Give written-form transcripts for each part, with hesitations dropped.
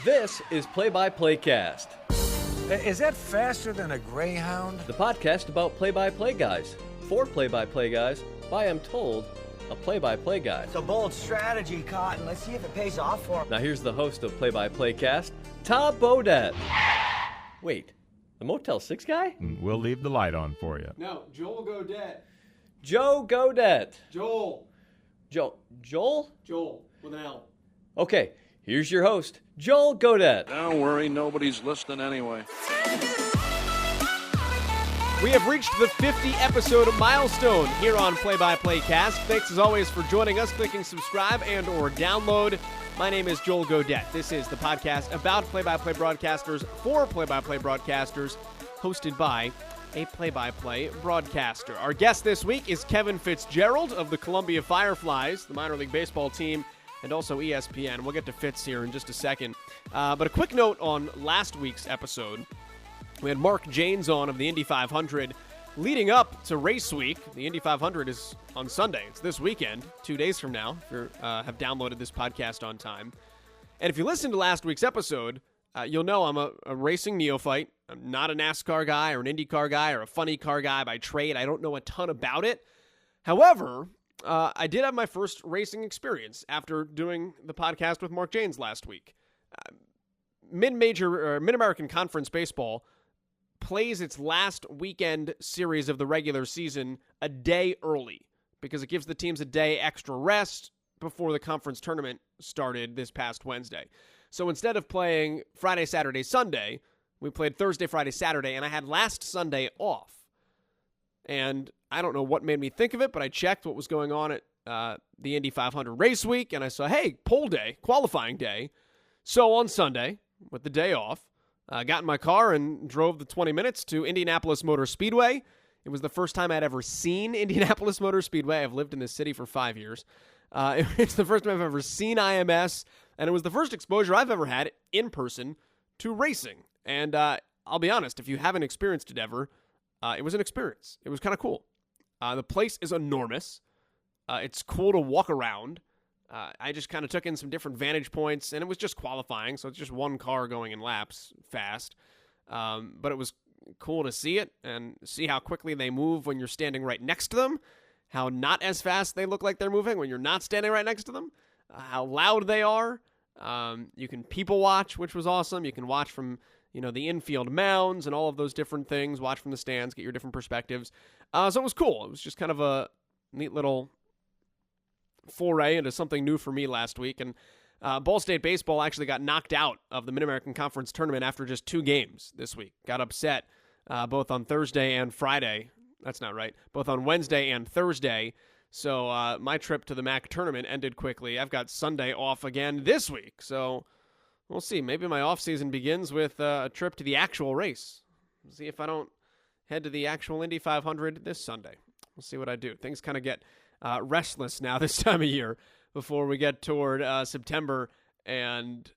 This is Play-by-Playcast, Is that faster than a Greyhound? the podcast about play-by-play guys, for play-by-play guys, by, I'm told, a play-by-play guy. It's a bold strategy, Cotton. Let's see if it pays off for him. Now here's the host of Play-by-Playcast, Tom Bodett. Wait, the Motel 6 guy? We'll leave the light on for you. No, Joel Godet. Joe Godet. Joel with an L. Okay, here's your host, Joel Godet. Don't worry, nobody's listening anyway. We have reached the 50 episode milestone here on Play-by-Playcast. Thanks as always for joining us, clicking subscribe and or download. My name is Joel Godet. This is the podcast about play-by-play broadcasters for play-by-play broadcasters, hosted by a play-by-play broadcaster. Our guest this week is Kevin Fitzgerald of the Columbia Fireflies, the minor league baseball team, and also ESPN. We'll get to Fitz here in just a second. But a quick note on last week's episode. We had Mark Janes on of the Indy 500 leading up to race week. The Indy 500 is on Sunday. It's this weekend, 2 days from now, if you have downloaded this podcast on time. And if you listened to last week's episode, you'll know I'm a racing neophyte. I'm not a NASCAR guy or an IndyCar guy or a funny car guy by trade. I don't know a ton about it. However, I did have my first racing experience after doing the podcast with Mark Janes last week. Mid-American Conference Baseball plays its last weekend series of the regular season a day early because it gives the teams a day extra rest before the conference tournament started this past Wednesday. So instead of playing Friday, Saturday, Sunday, we played Thursday, Friday, Saturday, and I had last Sunday off. And I don't know what made me think of it, but I checked what was going on at the Indy 500 race week, and I saw, hey, pole day, qualifying day. So on Sunday, with the day off, I got in my car and drove the 20 minutes to Indianapolis Motor Speedway. It was the first time I'd ever seen Indianapolis Motor Speedway. I've lived in this city for 5 years. It's the first time I've ever seen IMS, and it was the first exposure I've ever had in person to racing. And I'll be honest, if you haven't experienced it ever, it was an experience. It was kind of cool. The place is enormous. It's cool to walk around. I just kind of took in some different vantage points, and it was just qualifying, so it's just one car going in laps fast. But it was cool to see it and see how quickly they move when you're standing right next to them, how not as fast they look like they're moving when you're not standing right next to them, how loud they are. You can people watch, which was awesome. You can watch from the infield mounds and all of those different things, watch from the stands, get your different perspectives. So it was cool. It was just kind of a neat little foray into something new for me last week. And Ball State Baseball actually got knocked out of the Mid-American Conference Tournament after just 2 games this week. Got upset both on Thursday and Friday. That's not right. Both on Wednesday and Thursday. So my trip to the MAC tournament ended quickly. I've got Sunday off again this week. So we'll see. Maybe my off-season begins with a trip to the actual race. We'll see if I don't head to the actual Indy 500 this Sunday. We'll see what I do. Things kind of get restless now this time of year before we get toward September and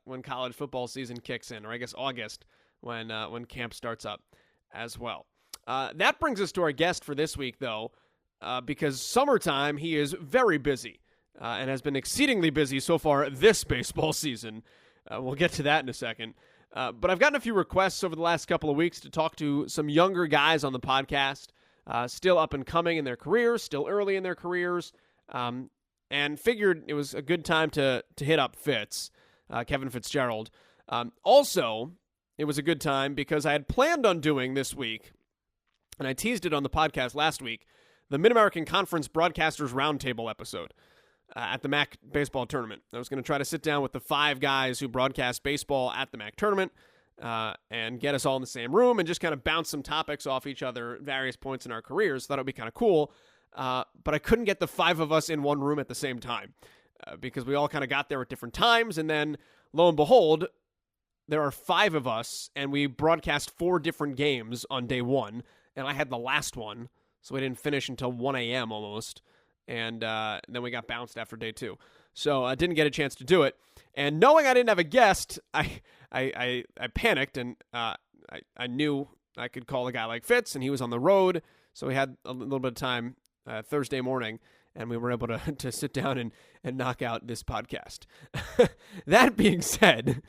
when college football season kicks in, or I guess August when camp starts up as well. That brings us to our guest for this week, though, because summertime, he is very busy and has been exceedingly busy so far this baseball season. We'll get to that in a second. But I've gotten a few requests over the last couple of weeks to talk to some younger guys on the podcast, still up and coming in their careers, still early in their careers, and figured it was a good time to hit up Kevin Fitzgerald. Also, it was a good time because I had planned on doing this week, and I teased it on the podcast last week, the Mid-American Conference Broadcasters Roundtable episode at the MAC baseball tournament. I was going to try to sit down with the 5 guys who broadcast baseball at the MAC tournament and get us all in the same room and just kind of bounce some topics off each other at various points in our careers. Thought it would be kind of cool, but I couldn't get the 5 of us in one room at the same time because we all kind of got there at different times, and then lo and behold, there are 5 of us, and we broadcast 4 different games on day 1, and I had the last one, so we didn't finish until 1 a.m. almost, and then we got bounced after day 2. So I didn't get a chance to do it. And knowing I didn't have a guest, I panicked, and I knew I could call a guy like Fitz, and he was on the road, so we had a little bit of time Thursday morning. and we were able to sit down and knock out this podcast. That being said,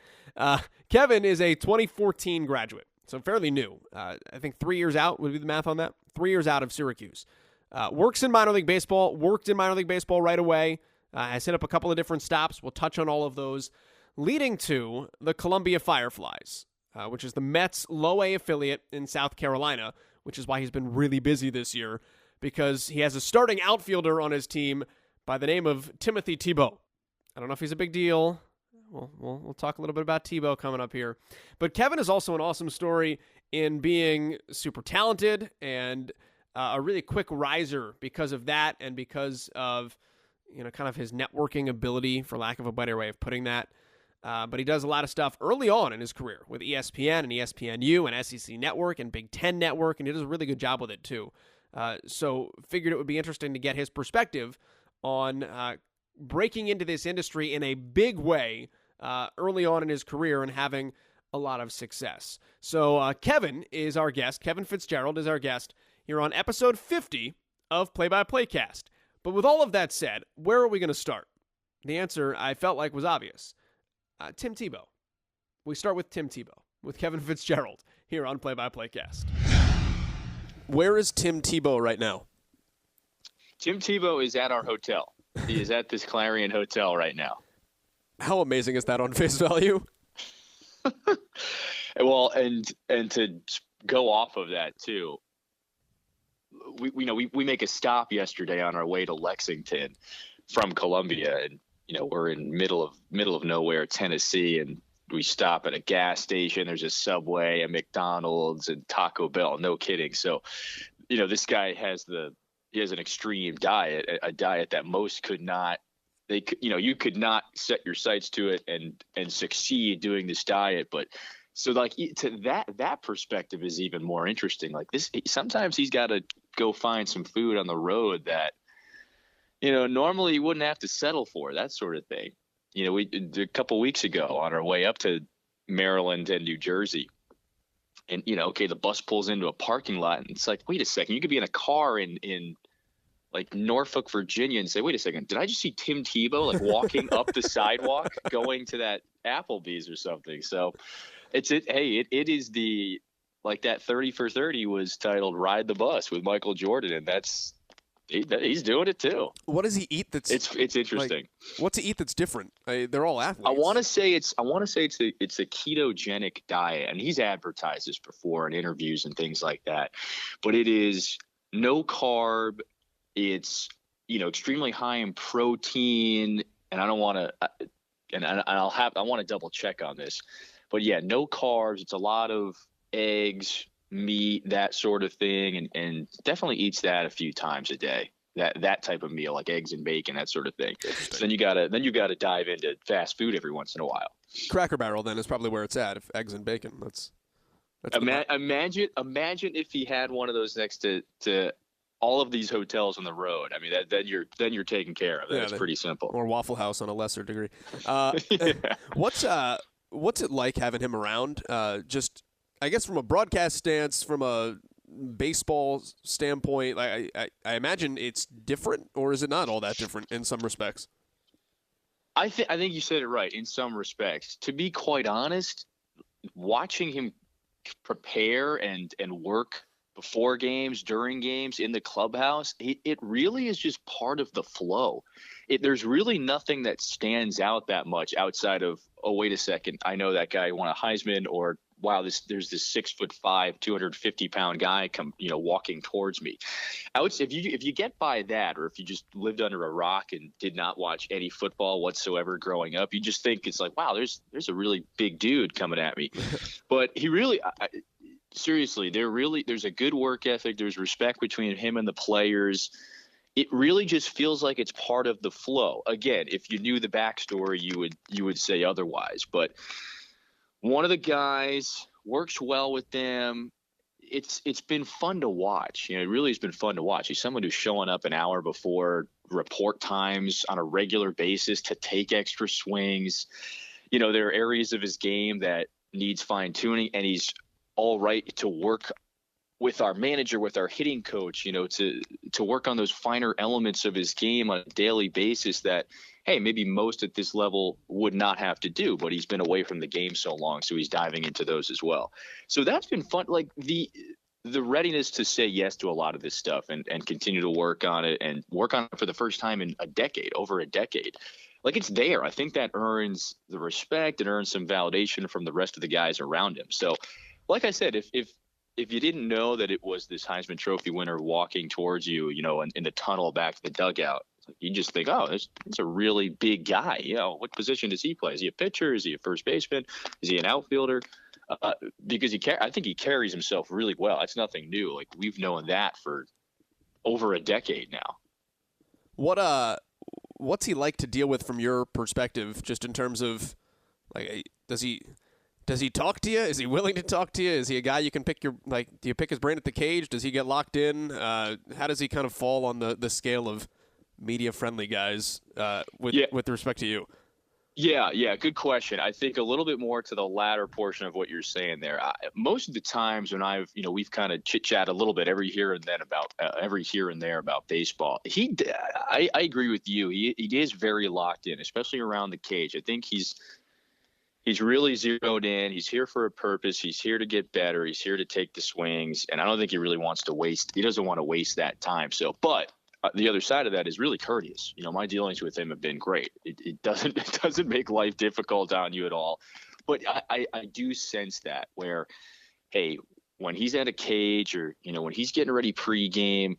Kevin is a 2014 graduate, so fairly new. I think 3 years out would be the math on that. 3 years out of Syracuse. Works in minor league baseball, worked in minor league baseball right away. Has hit up a couple of different stops. We'll touch on all of those, leading to the Columbia Fireflies, which is the Mets' low-A affiliate in South Carolina, which is why he's been really busy this year, because he has a starting outfielder on his team by the name of Tim Tebow. I don't know if he's a big deal. We'll talk a little bit about Tebow coming up here. But Kevin is also an awesome story in being super talented and a really quick riser because of that, and because of kind of his networking ability, for lack of a better way of putting that. But he does a lot of stuff early on in his career with ESPN and ESPNU and SEC Network and Big Ten Network, and he does a really good job with it too. So figured it would be interesting to get his perspective on breaking into this industry in a big way early on in his career and having a lot of success. So Kevin is our guest. Kevin Fitzgerald is our guest here on episode 50 of Play-by-Playcast. But with all of that said, where are we going to start? The answer I felt like was obvious. Tim Tebow. We start with Tim Tebow, with Kevin Fitzgerald, here on Play-by-Playcast. Where is Tim Tebow right now? Tim Tebow is at our hotel. He is at this Clarion Hotel right now. How amazing is that on face value? Well, and to go off of that too, we make a stop yesterday on our way to Lexington from Columbia, and we're in middle of nowhere, Tennessee, and we stop at a gas station. There's a Subway, a McDonald's, and Taco Bell. No kidding. So, this guy has an extreme diet, a diet that most could not. You could not set your sights to it and succeed doing this diet. But so to that perspective is even more interesting. Like this, sometimes he's got to go find some food on the road that, normally you wouldn't have to settle for, that sort of thing. We a couple weeks ago on our way up to Maryland and New Jersey, and the bus pulls into a parking lot, and it's like, wait a second, you could be in a car in like Norfolk, Virginia, and say, wait a second, did I just see Tim Tebow walking up the sidewalk going to that Applebee's or something? So it is the, like that 30 for 30 was titled Ride the Bus with Michael Jordan, and he's doing it too. What does he eat that's it's interesting? What's he eat that's different? They're all athletes. I want to say it's a ketogenic diet, and he's advertised this before in interviews and things like that. But it is no carb. It's extremely high in protein, and I don't want to I want to double check on this. But yeah, no carbs. It's a lot of eggs, meat, that sort of thing, and definitely eats that a few times a day. That type of meal, like eggs and bacon, that sort of thing. So then you gotta dive into fast food every once in a while. Cracker Barrel then is probably where it's at. If eggs and bacon, that's imagine if he had one of those next to all of these hotels on the road. I mean, then you're taken care of. That's pretty simple. Or Waffle House on a lesser degree. What's it like having him around? Just, I guess, from a broadcast stance, from a baseball standpoint, I imagine it's different, or is it not all that different in some respects? I think you said it right in some respects. To be quite honest, watching him prepare and work before games, during games, in the clubhouse, it really is just part of the flow. There's really nothing that stands out that much outside of, oh, wait a second, I know that guy won a Heisman, or wow, there's this 6'5", 250-pound guy walking towards me. If you get by that, or if you just lived under a rock and did not watch any football whatsoever growing up, you just think it's like, wow, there's a really big dude coming at me. But he really, seriously, there's a good work ethic. There's respect between him and the players. It really just feels like it's part of the flow. Again, if you knew the backstory, you would say otherwise. But one of the guys works well with them. It's been fun to watch. It really has been fun to watch. He's someone who's showing up an hour before report times on a regular basis to take extra swings. There are areas of his game that needs fine tuning, and he's all right to work with our manager, with our hitting coach, to work on those finer elements of his game on a daily basis that, hey, maybe most at this level would not have to do, but he's been away from the game so long, so he's diving into those as well. So that's been fun. Like the readiness to say yes to a lot of this stuff and continue to work on it for the first time in over a decade. Like it's there. I think that earns the respect and earns some validation from the rest of the guys around him. So like I said, if you didn't know that it was this Heisman Trophy winner walking towards you, in the tunnel back to the dugout, you just think, oh, it's a really big guy. What position does he play? Is he a pitcher? Is he a first baseman? Is he an outfielder? Because I think he carries himself really well. That's nothing new. Like we've known that for over a decade now. What's he like to deal with from your perspective, just in terms of, like, does he talk to you? Is he willing to talk to you? Is he a guy you can do you pick his brain at the cage? Does he get locked in? How does he kind of fall on the scale of media-friendly guys with respect to you? Yeah, good question. I think a little bit more to the latter portion of what you're saying there. Most of the times when we've kind of chit-chat a little bit every here and there about baseball. I agree with you. He is very locked in, especially around the cage. I think he's really zeroed in. He's here for a purpose. He's here to get better. He's here to take the swings, and I don't think he really doesn't want to waste that time. But the other side of that is really courteous. My dealings with him have been great. It doesn't make life difficult on you at all. But I do sense that where, hey, when he's at a cage or, when he's getting ready pregame,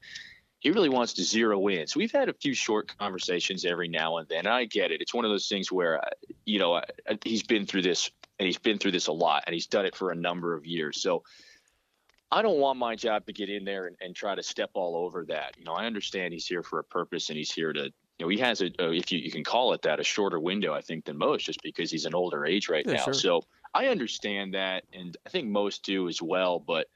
he really wants to zero in. So we've had a few short conversations every now and then. And I get it. It's one of those things where, he's been through this, and he's been through this a lot, and he's done it for a number of years. So I don't want my job to get in there and try to step all over that. I understand he's here for a purpose, and he's here to, he has if you can call it that, a shorter window, I think, than most, just because he's an older age right now. Sure. So I understand that, and I think most do as well. But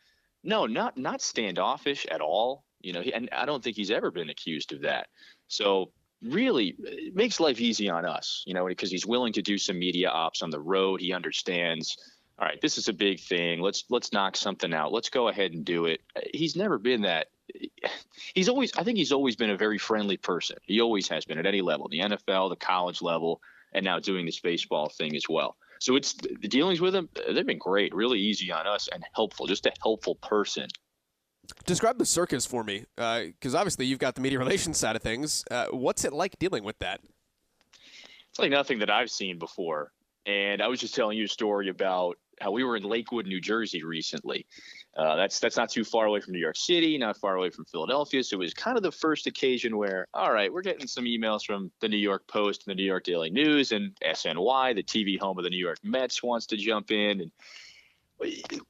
no, not standoffish at all. And I don't think he's ever been accused of that. So really, it makes life easy on us, because he's willing to do some media ops on the road. He understands, all right, this is a big thing. Let's knock something out. Let's go ahead and do it. He's never been that. I think he's always been a very friendly person. He always has been at any level, the NFL, the college level, and now doing this baseball thing as well. So the dealings with him, they've been great, really easy on us and helpful, just a helpful person. Describe the circus for me, because obviously you've got the media relations side of things. What's it like dealing with that? It's like nothing that I've seen before. And I was just telling you a story about how we were in Lakewood, New Jersey recently. That's not too far away from New York City, not far away from Philadelphia. So it was kind of the first occasion where, all right, we're getting some emails from the New York Post and the New York Daily News, and SNY, the TV home of the New York Mets, wants to jump in. And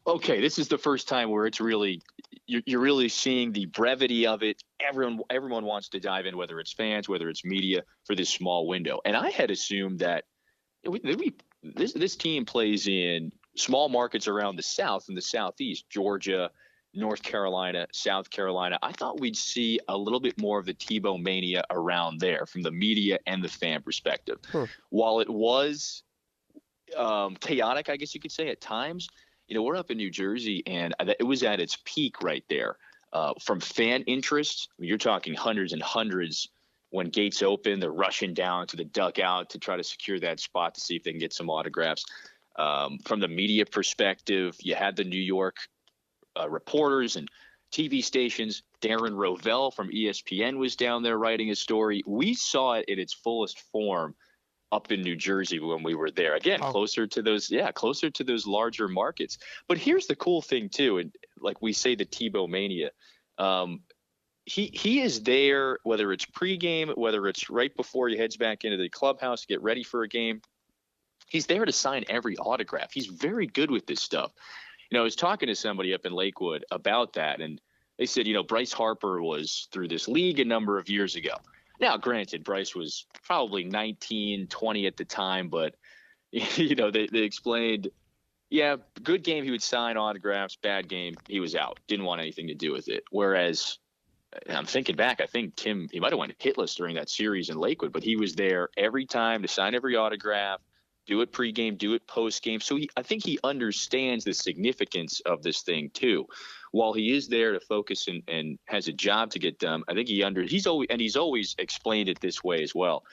okay, this is the first time where it's really, you're really seeing the brevity of it. Everyone wants to dive in, whether it's fans, whether it's media, for this small window. And I had assumed that this team plays in small markets around the South and the Southeast, Georgia, North Carolina, South Carolina. I thought we'd see a little bit more of the Tebow mania around there from the media and the fan perspective. While it was chaotic, I guess you could say at times, we're up in New Jersey, and it was at its peak right there. From fan interest, you're talking hundreds and hundreds. When gates open, they're rushing down to the dugout to try to secure that spot to see if they can get some autographs. From the media perspective, you had the New York reporters and TV stations. Darren Rovell from ESPN was down there writing a story. We saw it in its fullest form up in New Jersey when we were there. Again, closer to those larger markets. But here's the cool thing too, and like we say, the Tebow mania. He is there, whether it's pregame, whether it's right before he heads back into the clubhouse to get ready for a game. He's there to sign every autograph. He's very good with this stuff. I was talking to somebody up in Lakewood about that, and they said, Bryce Harper was through this league a number of years ago. Now, granted, Bryce was probably 19, 20 at the time, but, they explained, yeah, good game, he would sign autographs, bad game, he was out. Didn't want anything to do with it. Whereas, I'm thinking back, I think he might have went hitless during that series in Lakewood, but he was there every time to sign every autograph, do it pregame, do it postgame. So I think he understands the significance of this thing too. While he is there to focus and has a job to get done, I think he's always explained it this way as well.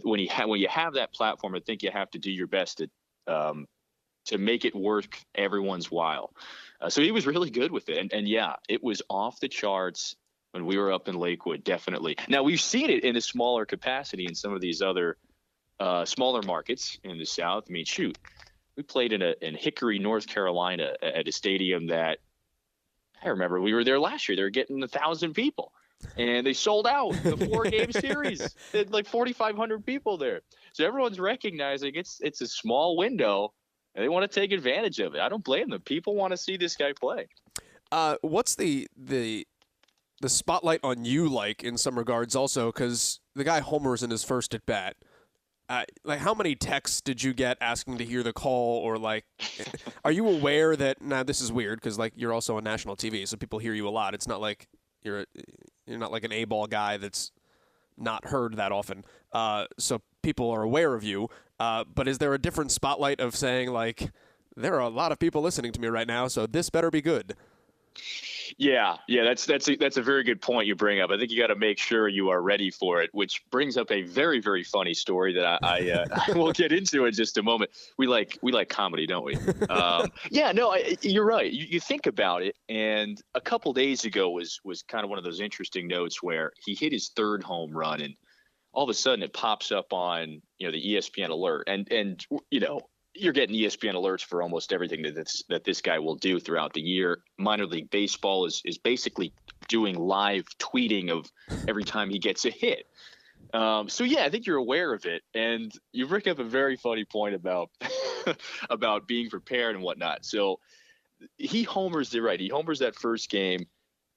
When you have that platform, I think you have to do your best to make it worth everyone's while. So he was really good with it, and yeah, it was off the charts when we were up in Lakewood, definitely. Now we've seen it in a smaller capacity in some of these other smaller markets in the South. I mean, shoot, we played in Hickory, North Carolina, at a stadium that I remember we were there last year. They were getting 1,000 people, and they sold out the 4-game series. They had like 4,500 people there. So everyone's recognizing it's a small window, and they want to take advantage of it. I don't blame them. People want to see this guy play. What's the spotlight on you like in some regards also? Because the guy homers in his first at bat. Like, how many texts did you get asking to hear the call, or like, are you aware that now this is weird because like you're also on national TV, so people hear you a lot. It's not like you're not like an A-ball guy that's not heard that often. So people are aware of you. But is there a different spotlight of saying like, there are a lot of people listening to me right now, so this better be good? Yeah, that's a very good point you bring up. I think you got to make sure you are ready for it, which brings up a very, very funny story that I will get into in just a moment. We like comedy, don't we? You're right. You think about it, and a couple days ago was kind of one of those interesting notes where he hit his 3rd home run, and all of a sudden it pops up on the ESPN alert, and you're getting ESPN alerts for almost everything that this guy will do throughout the year. Minor League Baseball is basically doing live tweeting of every time he gets a hit. So yeah, I think you're aware of it, and you bring up a very funny point about about being prepared and whatnot. So he homers that first game.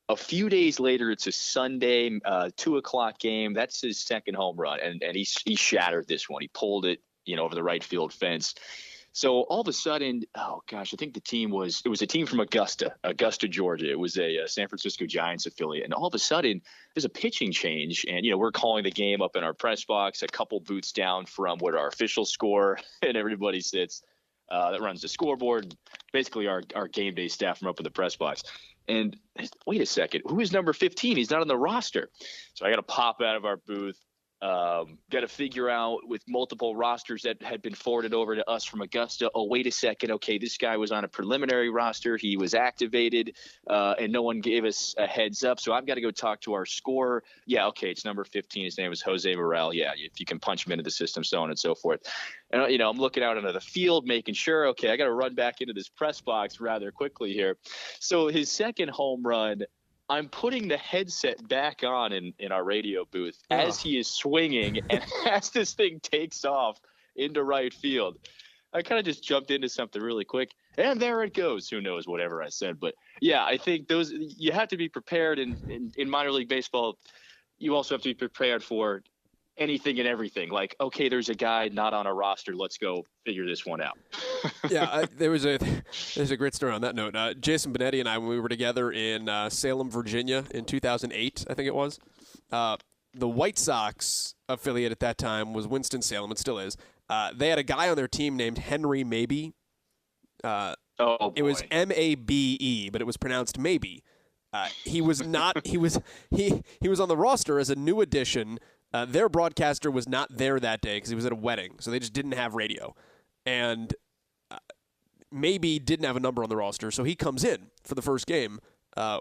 A few days later, it's a Sunday, 2:00 game. That's his 2nd home run, and he shattered this one. He pulled it, over the right field fence. So all of a sudden, oh gosh, I think it was a team from Augusta, Georgia. It was a San Francisco Giants affiliate. And all of a sudden there's a pitching change, and, we're calling the game up in our press box, a couple booths down from where our official score and everybody sits, that runs the scoreboard, basically our game day staff from up in the press box. And wait a second, who is number 15? He's not on the roster. So I got to pop out of our booth. Got to figure out with multiple rosters that had been forwarded over to us from Augusta. Oh, wait a second. Okay, this guy was on a preliminary roster. He was activated, and no one gave us a heads up. So I've got to go talk to our scorer. Yeah, okay, it's number 15. His name is Jose Morel. Yeah, if you can punch him into the system, so on and so forth. And, I'm looking out into the field, making sure, okay, I got to run back into this press box rather quickly here. So his 2nd home run, I'm putting the headset back on in our radio booth as he is swinging and as this thing takes off into right field. I kind of just jumped into something really quick, and there it goes. Who knows, whatever I said. But, yeah, I think you have to be prepared in minor league baseball. You also have to be prepared for anything and everything. Like, okay, there's a guy not on a roster. Let's go figure this one out. Yeah, there's a great story on that note. Jason Benetti and I, when we were together in Salem, Virginia in 2008, I think it was, the White Sox affiliate at that time was Winston-Salem. It still is. They had a guy on their team named Henry Maybe. It was M-A-B-E, but it was pronounced Maybe. He was not. He was on the roster as a new addition. Their broadcaster was not there that day because he was at a wedding, so they just didn't have radio. And Maybe didn't have a number on the roster, so he comes in for the first game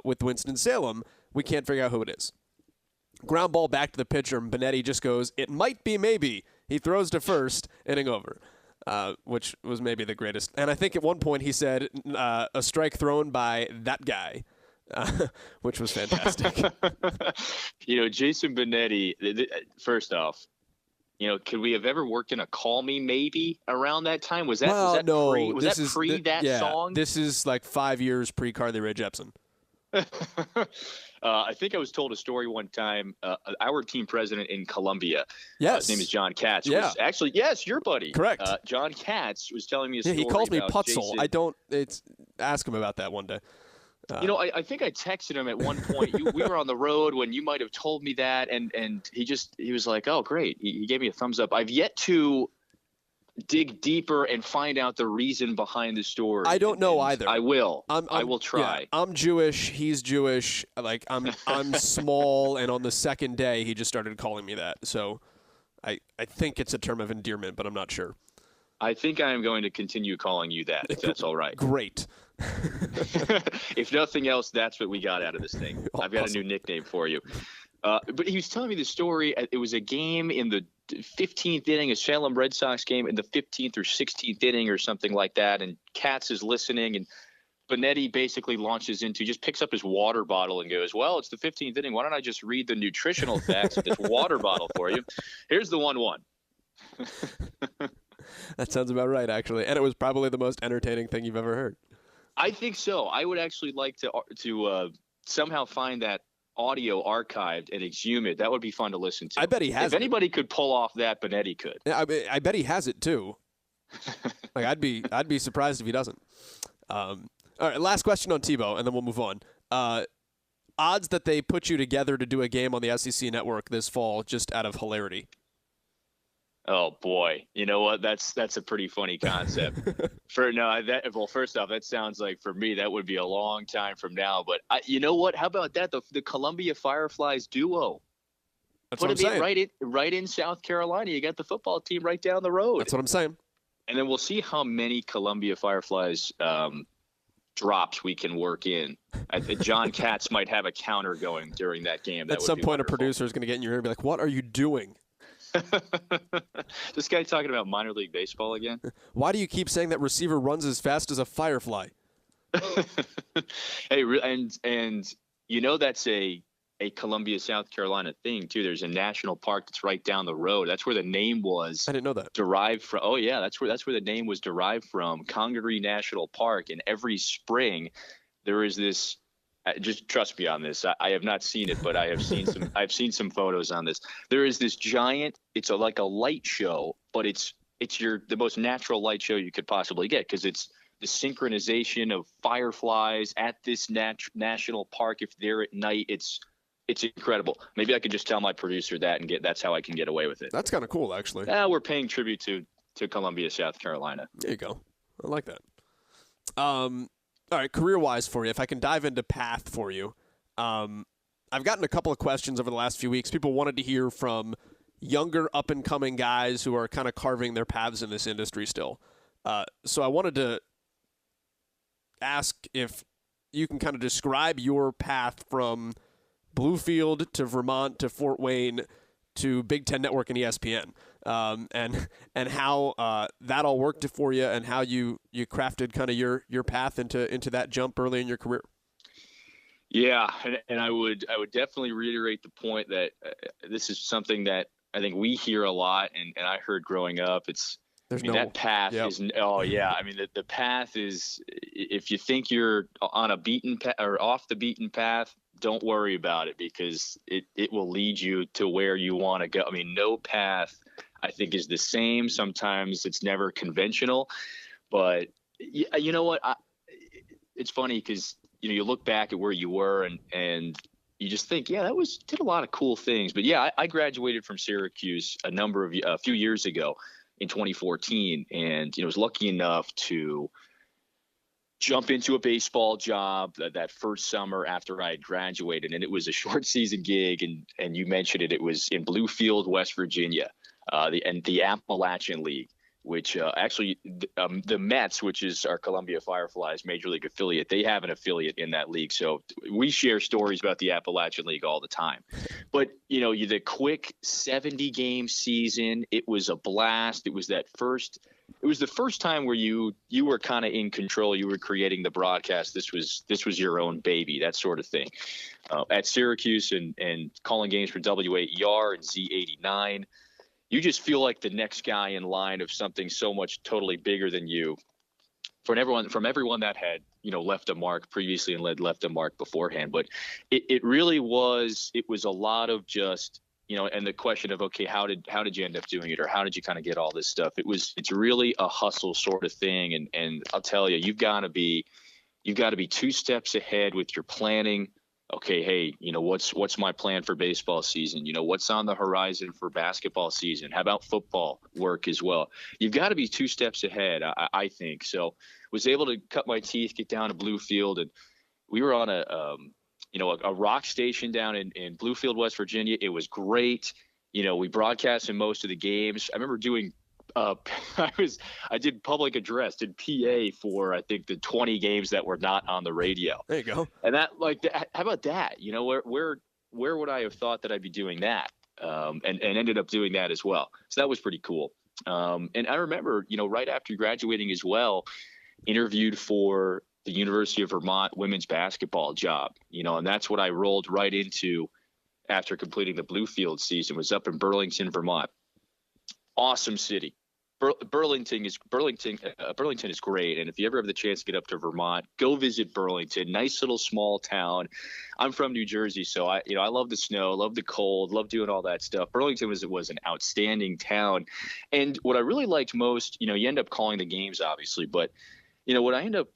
with Winston-Salem. We can't figure out who it is. Ground ball back to the pitcher, and Benetti just goes, "It might be Maybe." He throws to first, inning over, which was maybe the greatest. And I think at one point he said, a strike thrown by that guy. Which was fantastic. Jason Benetti, first off, could we have ever worked in a Call Me Maybe around that time? Was that pre that song? This is like 5 years pre Carly Rae Jepsen. I think I was told a story one time. Our team president in Colombia, yes, his name is John Katz. Yeah. Was actually, yes, your buddy. Correct. John Katz was telling me a story. He calls me Putzel. Jason. Ask him about that one day. I think I texted him at one point. We were on the road when you might have told me that, and he was like, "Oh, great!" He gave me a thumbs up. I've yet to dig deeper and find out the reason behind the story. I don't know either. I will. I will try. Yeah, I'm Jewish. He's Jewish. Like I'm small, and on the second day, he just started calling me that. So I think it's a term of endearment, but I'm not sure. I think I am going to continue calling you that, if that's all right. Great. If nothing else, that's what we got out of this thing. I've got a new nickname for you. But he was telling me the story. It was a game in the 15th inning, a Salem Red Sox game in the 15th or 16th inning or something like that. And Katz is listening, and Benetti basically launches into, just picks up his water bottle and goes, well, it's the 15th inning. Why don't I just read the nutritional facts of this water bottle for you? Here's the 1-1. That sounds about right, actually. And it was probably the most entertaining thing you've ever heard. I think so. I would actually like to somehow find that audio archived and exhume it. That would be fun to listen to. I bet he has If anybody could pull off that, Benetti could. Yeah, I bet he has it too. Like I'd be surprised if he doesn't. All right, last question on Tebow, and then we'll move on. Odds that they put you together to do a game on the SEC network this fall, just out of hilarity. Oh boy, you know what? That's a pretty funny concept. First off, that sounds like for me that would be a long time from now. But you know what? How about that? The Columbia Fireflies duo. That's what I'm saying. Right in South Carolina. You got the football team right down the road. That's what I'm saying. And then we'll see how many Columbia Fireflies drops we can work in. John Katz might have a counter going during that game. At some point, a producer is going to get in your ear and be like, "What are you doing?" This guy talking about minor league baseball again? Why do you keep saying that receiver runs as fast as a firefly? Hey, and you know that's a Columbia, South Carolina thing too. There's a national park that's right down the road. That's where the name was. I didn't know that. Derived from. Oh yeah, that's where the name was derived from. Congaree National Park. And every spring, there is this. Just trust me on this. I have not seen it, but I have seen some. I've seen some photos on this. There is this giant. It's like a light show, but it's the most natural light show you could possibly get because it's the synchronization of fireflies at this national park. If they're at night, it's incredible. Maybe I could just tell my producer that and that's how I can get away with it. That's kind of cool, actually. We're paying tribute to Columbia, South Carolina. There you go. I like that. All right, career-wise for you, if I can dive into path for you, I've gotten a couple of questions over the last few weeks. People wanted to hear from younger, up-and-coming guys who are kind of carving their paths in this industry still. So I wanted to ask if you can kind of describe your path from Bluefield to Vermont to Fort Wayne to Big Ten Network and ESPN, and how that all worked for you, and how you crafted kind of your path into that jump early in your career. Yeah, and I would definitely reiterate the point that this is something that I think we hear a lot, and I heard growing up. That path is the path is, if you think you're on a beaten path or off the beaten path, don't worry about it because it will lead you to where you want to go. I mean, no path I think is the same. Sometimes it's never conventional, but you know what? It's funny because you look back at where you were and you just think, yeah, did a lot of cool things. But yeah, I graduated from Syracuse a few years ago in 2014, and was lucky enough to jump into a baseball job that first summer after I had graduated, and it was a short season gig, and you mentioned it. It was in Bluefield, West Virginia, the Appalachian League, which the Mets, which is our Columbia Fireflies major league affiliate, they have an affiliate in that league. So we share stories about the Appalachian League all the time. But the quick 70-game season, it was a blast. It was the first time where you were kind of in control. You were creating the broadcast. This was your own baby, that sort of thing. At Syracuse and calling games for W8ER and Z89, you just feel like the next guy in line of something so much totally bigger than you. From everyone that had left a mark previously and left a mark beforehand, but it really was. It was a lot of just. And the question of, okay, how did you end up doing it, or how did you kind of get all this stuff? It's really a hustle sort of thing. And I'll tell you, you've got to be 2 steps ahead with your planning, okay, hey, what's my plan for baseball season? What's on the horizon for basketball season? How about football work as well? You've got to be 2 steps ahead, I think. So was able to cut my teeth, get down to Bluefield, and we were on a rock station down in Bluefield, West Virginia. It was great. We broadcast in most of the games. I remember doing I did public address, did PA for I think the 20 games that were not on the radio. There you go. And that, how about that? Where would I have thought that I'd be doing that? And ended up doing that as well. So that was pretty cool. And I remember, right after graduating as well, interviewed for the University of Vermont women's basketball job, and that's what I rolled right into after completing the Bluefield season. Was up in Burlington, Vermont. Awesome city. Burlington is great, and if you ever have the chance to get up to Vermont, go visit Burlington. Nice little small town. I'm from New Jersey, so I love the snow, love the cold, love doing all that stuff. Burlington was an outstanding town, and what I really liked most, you end up calling the games, obviously, but what I ended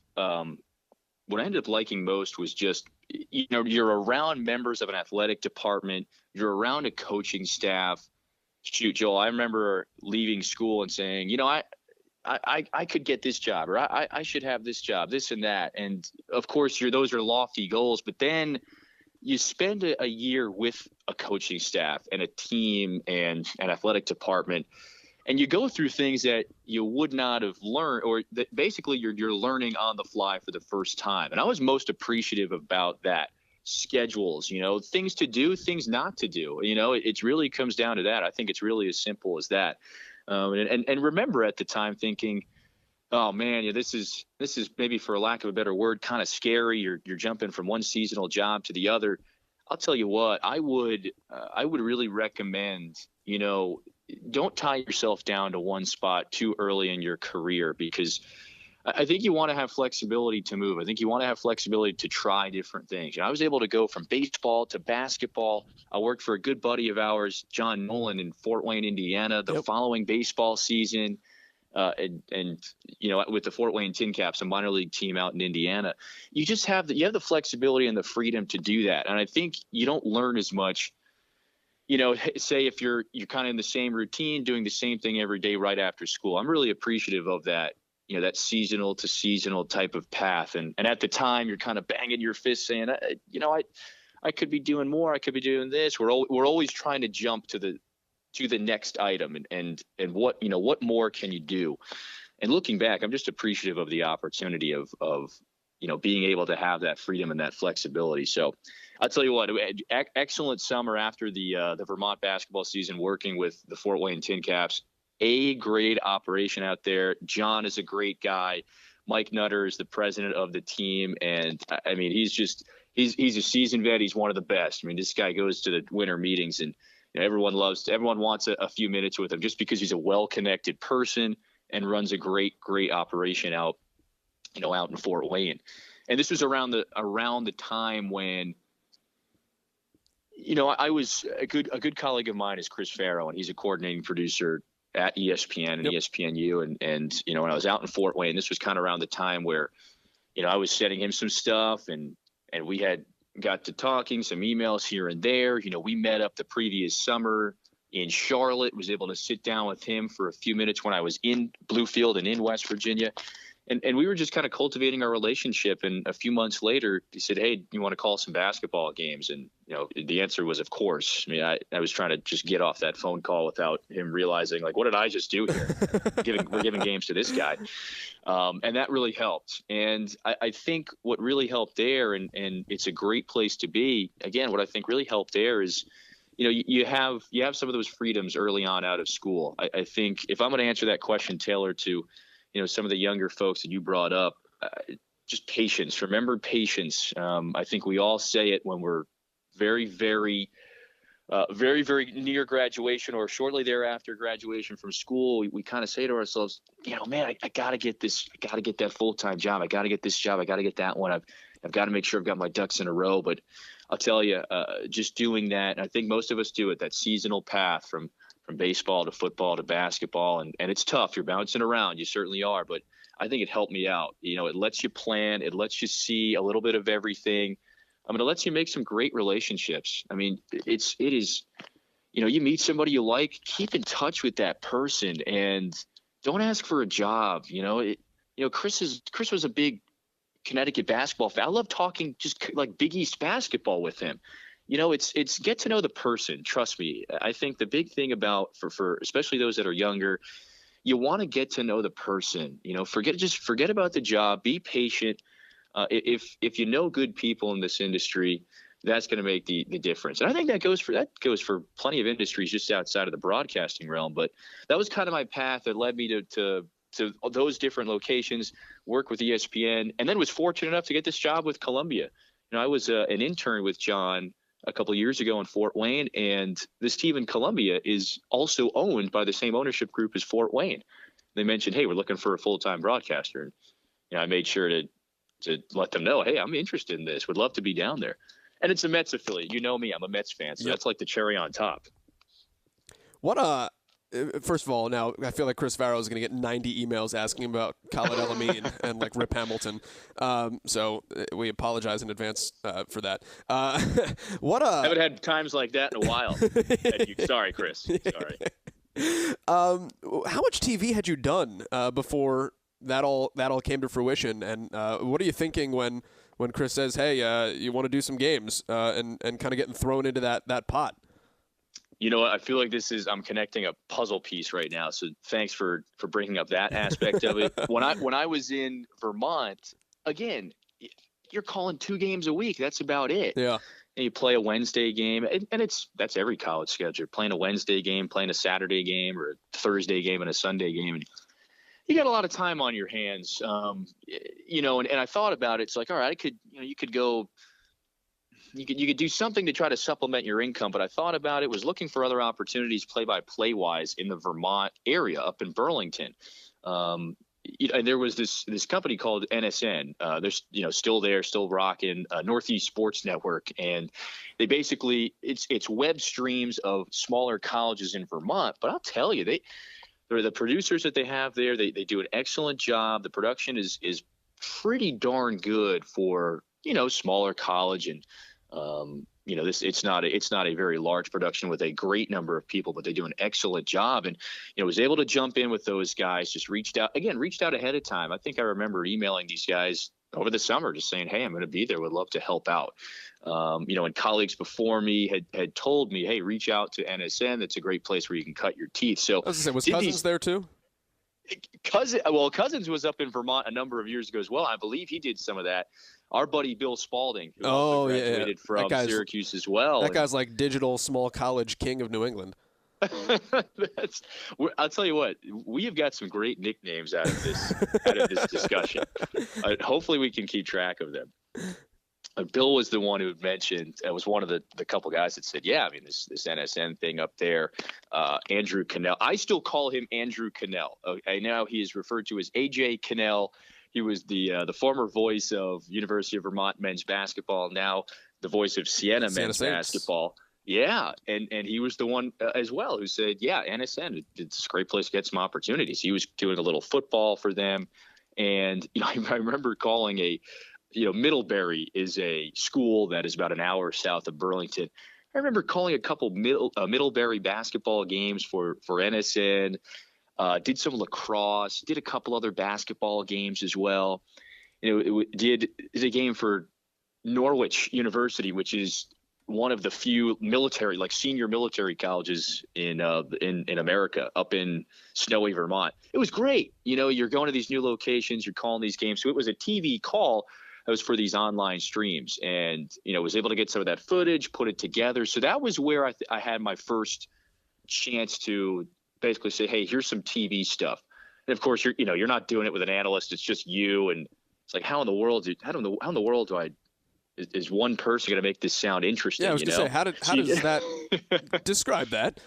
up liking most was just you're around members of an athletic department, you're around a coaching staff. Shoot, Joel, I remember leaving school and saying, I could get this job, or I should have this job, this and that. And of course, those are lofty goals, but then you spend a year with a coaching staff and a team and an athletic department, and you go through things that you would not have learned, or that basically you're learning on the fly for the first time. And I was most appreciative about that. Schedules, things to do, things not to do. It really comes down to that. I think it's really as simple as that. And remember at the time thinking, oh man, this is maybe, for lack of a better word, kind of scary. You're jumping from one seasonal job to the other. I'll tell you what, I would really recommend, don't tie yourself down to one spot too early in your career, because I think you want to have flexibility to move. I think you want to have flexibility to try different things. I was able to go from baseball to basketball. I worked for a good buddy of ours, John Nolan, in Fort Wayne, Indiana, the following baseball season. And with the Fort Wayne Tin Caps, a minor league team out in Indiana, you just have the flexibility and the freedom to do that. And I think you don't learn as much, say if you're kind of in the same routine, doing the same thing every day right after school. I'm really appreciative of that. That seasonal to seasonal type of path. And at the time you're kind of banging your fist saying, I could be doing more. I could be doing this. We're always trying to jump to the next item and what more can you do? And looking back, I'm just appreciative of the opportunity of being able to have that freedom and that flexibility. So I'll tell you what, excellent summer after the Vermont basketball season, working with the Fort Wayne Tin Caps. A-grade operation out there. John is a great guy. Mike Nutter is the president of the team. And I mean, he's a seasoned vet. He's one of the best. I mean, this guy goes to the winter meetings and everyone wants a few minutes with him just because he's a well-connected person and runs a great operation out in Fort Wayne. And this was around the time when, I was a good colleague of mine is Chris Farrow, and he's a coordinating producer at ESPN and ESPNU. And when I was out in Fort Wayne, this was kind of around the time where, I was sending him some stuff and we had got to talking, some emails here and there. We met up the previous summer in Charlotte, was able to sit down with him for a few minutes when I was in Bluefield and in West Virginia. And we were just kind of cultivating our relationship. And a few months later, he said, hey, you want to call some basketball games? And, the answer was, of course. I mean, I was trying to just get off that phone call without him realizing, like, what did I just do here? We're giving games to this guy. And that really helped. And I think what really helped there, and it's a great place to be, again, what I think really helped there is, you have some of those freedoms early on out of school. I think if I'm going to answer that question, Taylor, to some of the younger folks that you brought up, just patience. Remember patience. I think we all say it when we're very, very, very, very near graduation or shortly thereafter graduation from school. We kind of say to ourselves, man, I got to get this. I got to get that full-time job. I got to get this job. I got to get that one. I've got to make sure I've got my ducks in a row. But I'll tell you, just doing that, and I think most of us do it, that seasonal path from baseball to football to basketball. And it's tough. You're bouncing around. You certainly are. But I think it helped me out. It lets you plan. It lets you see a little bit of everything. I mean, it lets you make some great relationships. I mean, it is, you meet somebody you like, keep in touch with that person and don't ask for a job. Chris was a big Connecticut basketball fan. I love talking just like Big East basketball with him. It's get to know the person. Trust me. I think the big thing about for especially those that are younger, you want to get to know the person. Forget about the job. Be patient. If you know good people in this industry, that's going to make the difference. And I think that goes for plenty of industries just outside of the broadcasting realm. But that was kind of my path that led me to those different locations, work with ESPN, and then was fortunate enough to get this job with Columbia. I was an intern with John a couple of years ago in Fort Wayne, and this team in Columbia is also owned by the same ownership group as Fort Wayne. They mentioned, hey, we're looking for a full-time broadcaster. And I made sure to let them know, hey, I'm interested in this, would love to be down there. And it's a Mets affiliate. You know me, I'm a Mets fan, so that's like the cherry on top. First of all, now I feel like Chris Farrow is going to get 90 emails asking about Khalid El-Amin and like Rip Hamilton. So we apologize in advance for that. I haven't had times like that in a while. Sorry, Chris. Sorry. How much TV had you done before that all came to fruition? And what are you thinking when Chris says, "Hey, you want to do some games," and kind of getting thrown into that pot? You know what? I feel like I'm connecting a puzzle piece right now. So thanks for bringing up that aspect of it. When I was in Vermont, again, you're calling 2 games a week. That's about it. Yeah. And you play a Wednesday game, and that's every college schedule. Playing a Wednesday game, playing a Saturday game, or a Thursday game and a Sunday game. And you got a lot of time on your hands. And I thought about it. It's like, all right, you could go. You could do something to try to supplement your income, but I thought about it, was looking for other opportunities play-by-play wise in the Vermont area up in Burlington. And there was this company called NSN. They're still rocking Northeast Sports Network, and they basically it's web streams of smaller colleges in Vermont. But I'll tell you, they're the producers that they have there. They do an excellent job. The production is pretty darn good for smaller college. And it's not a very large production with a great number of people, but they do an excellent job. And, was able to jump in with those guys, just reached out ahead of time. I think I remember emailing these guys over the summer, just saying, hey, I'm going to be there. Would love to help out. And colleagues before me had told me, hey, reach out to NSN. That's a great place where you can cut your teeth. So was Cousins there too? Cousins was up in Vermont a number of years ago as well. I believe he did some of that. Our buddy Bill Spalding, who also graduated from Syracuse as well. That guy's like digital small college king of New England. I'll tell you what, we have got some great nicknames out of this discussion. Hopefully we can keep track of them. Bill was the one who had mentioned, it was one of the couple guys that said, yeah, I mean, this NSN thing up there, Andrew Cannell. I still call him Andrew Cannell. Okay, now he is referred to as AJ Cannell. He was the former voice of University of Vermont men's basketball, now the voice of Siena men's basketball. Yeah, and he was the one as well who said, yeah, NSN, it's a great place to get some opportunities. He was doing a little football for them. And, I remember calling Middlebury is a school that is about an hour south of Burlington. I remember calling a couple Middlebury basketball games for NSN, did some lacrosse, did a couple other basketball games as well. Did a game for Norwich University, which is one of the few military, like senior military colleges in America, up in snowy Vermont. It was great. You're going to these new locations, you're calling these games. So it was a TV call that was for these online streams, and was able to get some of that footage, put it together. So that was where I had my first chance to basically say, hey, here's some TV stuff. And of course, you're not doing it with an analyst. It's just you, and it's like, how in the world do I? Is one person going to make this sound interesting? Yeah, I was going to say, how does that describe that?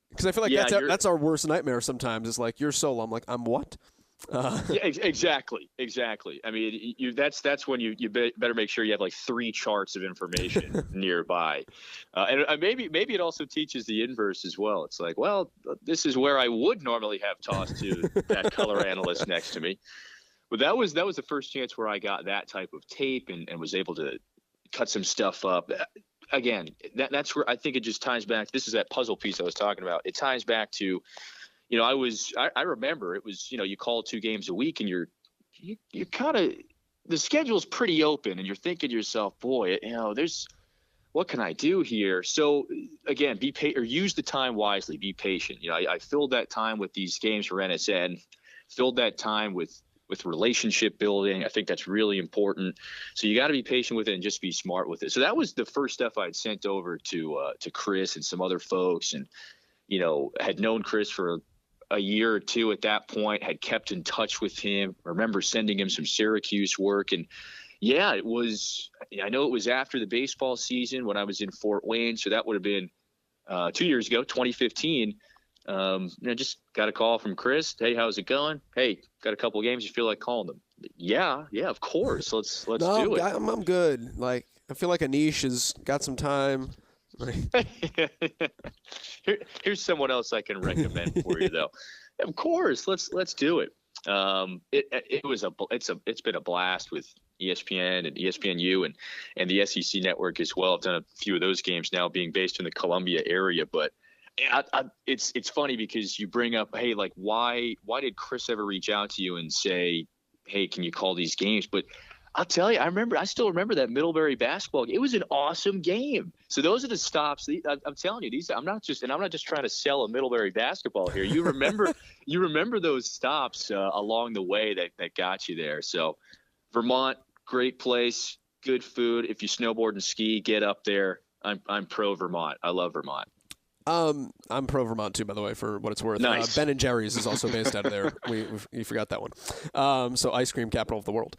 Because I feel like that's our worst nightmare sometimes. It's like, you're solo. I'm like, I'm what? Yeah, exactly. I mean, that's when you better make sure you have like 3 charts of information nearby, and maybe it also teaches the inverse as well. It's like, well, this is where I would normally have tossed to that color analyst next to me. But that was the first chance where I got that type of tape and was able to cut some stuff up. Again, that's where I think it just ties back. This is that puzzle piece I was talking about. It ties back to, I remember it was, you call 2 games a week and you're kind of, the schedule's pretty open and you're thinking to yourself, boy, what can I do here? So again, use the time wisely, be patient. I filled that time with these games for NSN, filled that time with relationship building. I think that's really important. So you got to be patient with it and just be smart with it. So that was the first stuff I'd sent over to Chris and some other folks, and had known Chris for a year or two at that point, had kept in touch with him. I remember sending him some Syracuse work, and yeah, I know it was after the baseball season when I was in Fort Wayne. So that would have been 2 years ago, 2015. Just got a call from Chris. Hey, how's it going? Hey, got a couple of games. You feel like calling them? Yeah, of course. Let's do it. I'm good. Like, I feel like Anish has got some time. Here's someone else I can recommend for you, though. Of course, let's do it. It's been a blast with ESPN and ESPNU and the SEC network as well. I've done a few of those games now, being based in the Columbia area, but. It's funny because you bring up, hey, like why did Chris ever reach out to you and say, hey, can you call these games? But I'll tell you, I still remember that Middlebury basketball game. It was an awesome game. So those are the stops. I'm telling you, I'm not just trying to sell a Middlebury basketball here. You remember those stops along the way that got you there. So Vermont, great place, good food. If you snowboard and ski, get up there. I'm pro Vermont. I love Vermont. I'm pro Vermont too, by the way, for what it's worth. Nice. Ben and Jerry's is also based out of there. You forgot that one. So ice cream capital of the world.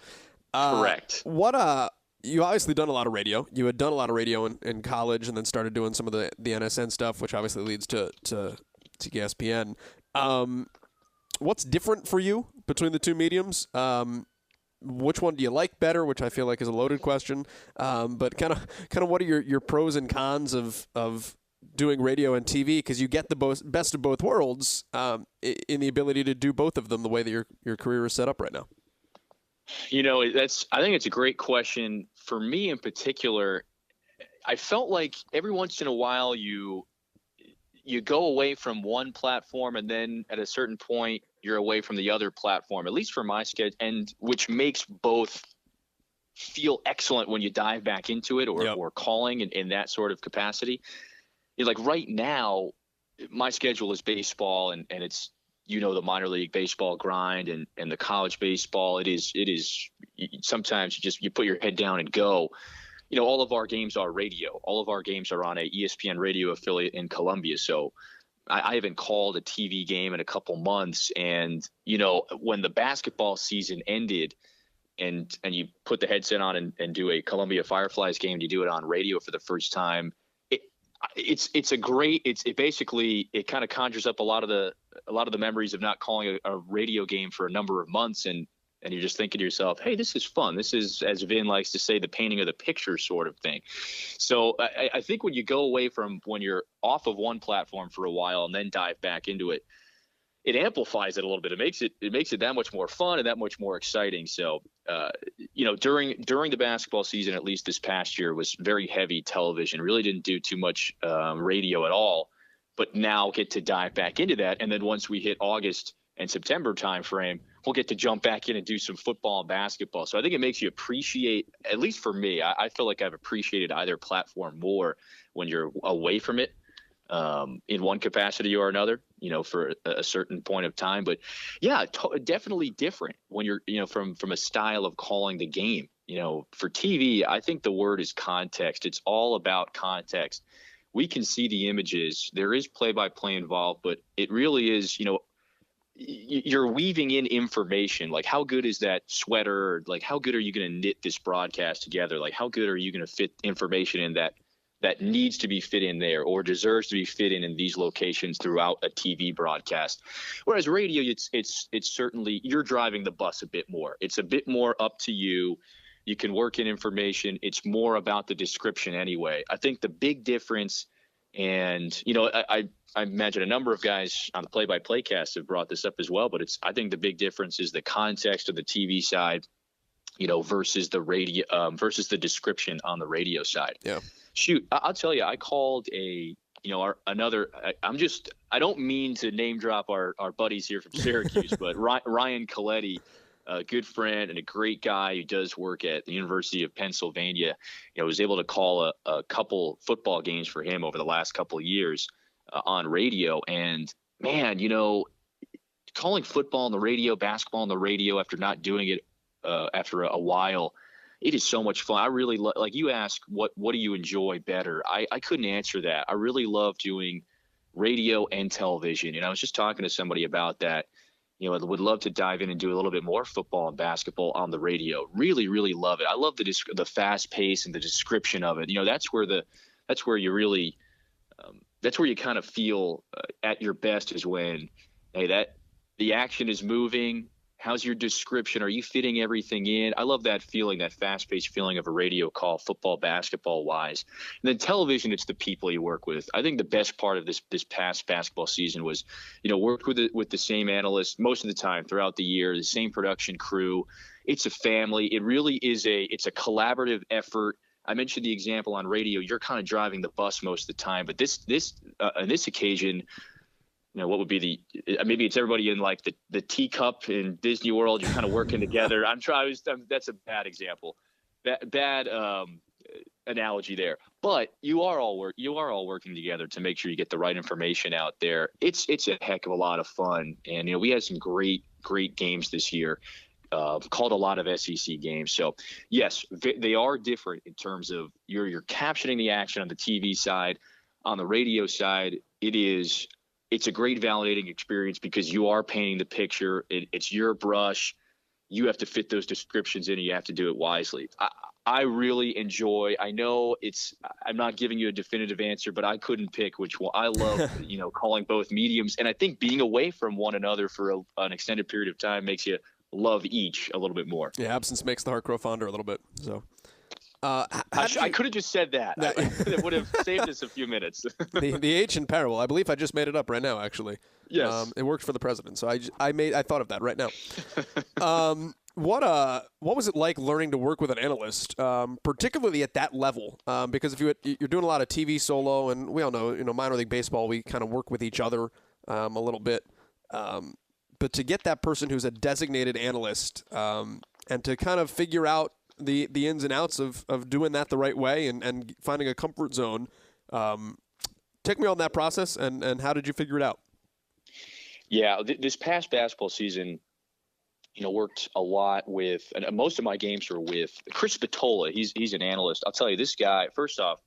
Correct. You obviously done a lot of radio. You had done a lot of radio in college, and then started doing some of the NSN stuff, which obviously leads to ESPN. What's different for you between the two mediums? Which one do you like better? Which I feel like is a loaded question. But kind of what are your pros and cons of doing radio and TV, because you get the best of both worlds in the ability to do both of them the way that your career is set up right now? I think it's a great question. For me in particular, I felt like every once in a while you go away from one platform and then at a certain point you're away from the other platform, at least for my schedule, and which makes both feel excellent when you dive back into it or calling in that sort of capacity. Like right now, my schedule is baseball and it's, the minor league baseball grind and the college baseball. It is sometimes you put your head down and go. All of our games are radio. All of our games are on a ESPN radio affiliate in Columbia. So I haven't called a TV game in a couple months. And, when the basketball season ended and you put the headset on and do a Columbia Fireflies game, you do it on radio for the first time. It basically kind of conjures up a lot of the memories of not calling a radio game for a number of months, and you're just thinking to yourself, hey, this is fun. This is, as Vin likes to say, the painting of the picture sort of thing. So I think when you go away from when you're off of one platform for a while and then dive back into it, it amplifies it a little bit. It makes it that much more fun and that much more exciting. So, during the basketball season, at least this past year, was very heavy television. Really didn't do too much radio at all. But now get to dive back into that. And then once we hit August and September timeframe, we'll get to jump back in and do some football and basketball. So I think it makes you appreciate, at least for me, I feel like I've appreciated either platform more when you're away from it. In one capacity or another, for a certain point of time. But yeah, definitely different when you're, from a style of calling the game. For TV, I think the word is context. It's all about context. We can see the images. There is play-by-play involved, but it really is, you're weaving in information. Like, how good is that sweater? Like, how good are you going to knit this broadcast together? Like, how good are you going to fit information in that needs to be fit in there or deserves to be fit in these locations throughout a TV broadcast? Whereas radio, it's certainly, you're driving the bus a bit more. It's a bit more up to you. You can work in information. It's more about the description anyway. I think the big difference, and, I imagine a number of guys on the Play-by-Playcast have brought this up as well, but I think the big difference is the context of the TV side. versus the radio, versus the description on the radio side. Yeah. Shoot, I'll tell you, I called I don't mean to name drop our buddies here from Syracuse, but Ryan Coletti, a good friend and a great guy who does work at the University of Pennsylvania, was able to call a couple football games for him over the last couple of years on radio. And man, calling football on the radio, basketball on the radio after not doing it after a while, it is so much fun. I really like you ask, what do you enjoy better? I couldn't answer that. I really love doing radio and television. And I was just talking to somebody about that. I would love to dive in and do a little bit more football and basketball on the radio. Really, really love it. I love the fast pace and the description of it. That's where you really, that's where you kind of feel at your best, is when, the action is moving. How's your description? Are you fitting everything in? I love that feeling, that fast-paced feeling of a radio call, football, basketball-wise. And then television, it's the people you work with. I think the best part of this past basketball season was, worked with the same analysts most of the time throughout the year, the same production crew. It's a family. It really is it's a collaborative effort. I mentioned the example on radio. You're kind of driving the bus most of the time, but on this occasion, what would be maybe it's everybody in like the teacup in Disney World. You're kind of working together. That's a bad example, bad analogy there. But you are all working together to make sure you get the right information out there. It's a heck of a lot of fun, and we had some great games this year. Called a lot of SEC games. So yes, they are different in terms of you're capturing the action on the TV side. On the radio side, it's a great validating experience because you are painting the picture. It's your brush. You have to fit those descriptions in, and you have to do it wisely. I really enjoy. I know I'm not giving you a definitive answer, but I couldn't pick which one. I love, calling both mediums, and I think being away from one another for an extended period of time makes you love each a little bit more. Yeah, absence makes the heart grow fonder a little bit. So. I could have just said that. It would have saved us a few minutes. the ancient parable. I believe I just made it up right now, actually. Yes. It worked for the president, so I thought of that right now. What was it like learning to work with an analyst, particularly at that level? Because if you're doing a lot of TV solo, and we all know, minor league baseball, we kind of work with each other a little bit. But to get that person who's a designated analyst and to kind of figure out the ins and outs of doing that the right way and finding a comfort zone. Take me on that process, and how did you figure it out? Yeah, this past basketball season, worked a lot with, and most of my games were with Chris Bitola. He's an analyst. I'll tell you, this guy, first off,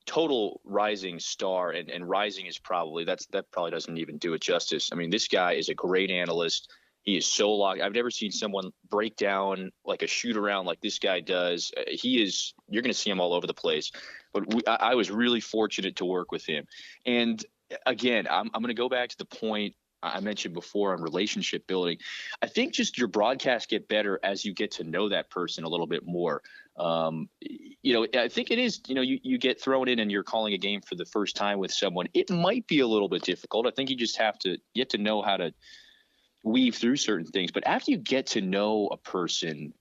total rising star, and rising is probably, that probably doesn't even do it justice. I mean, this guy is a great analyst. He is so locked. I've never seen someone break down like a shoot around like this guy does. You're going to see him all over the place. But I was really fortunate to work with him. And again, I'm going to go back to the point I mentioned before on relationship building. I think just your broadcasts get better as you get to know that person a little bit more. I think it is, you get thrown in and you're calling a game for the first time with someone. It might be a little bit difficult. I think you have to know how to weave through certain things. But after you get to know a person,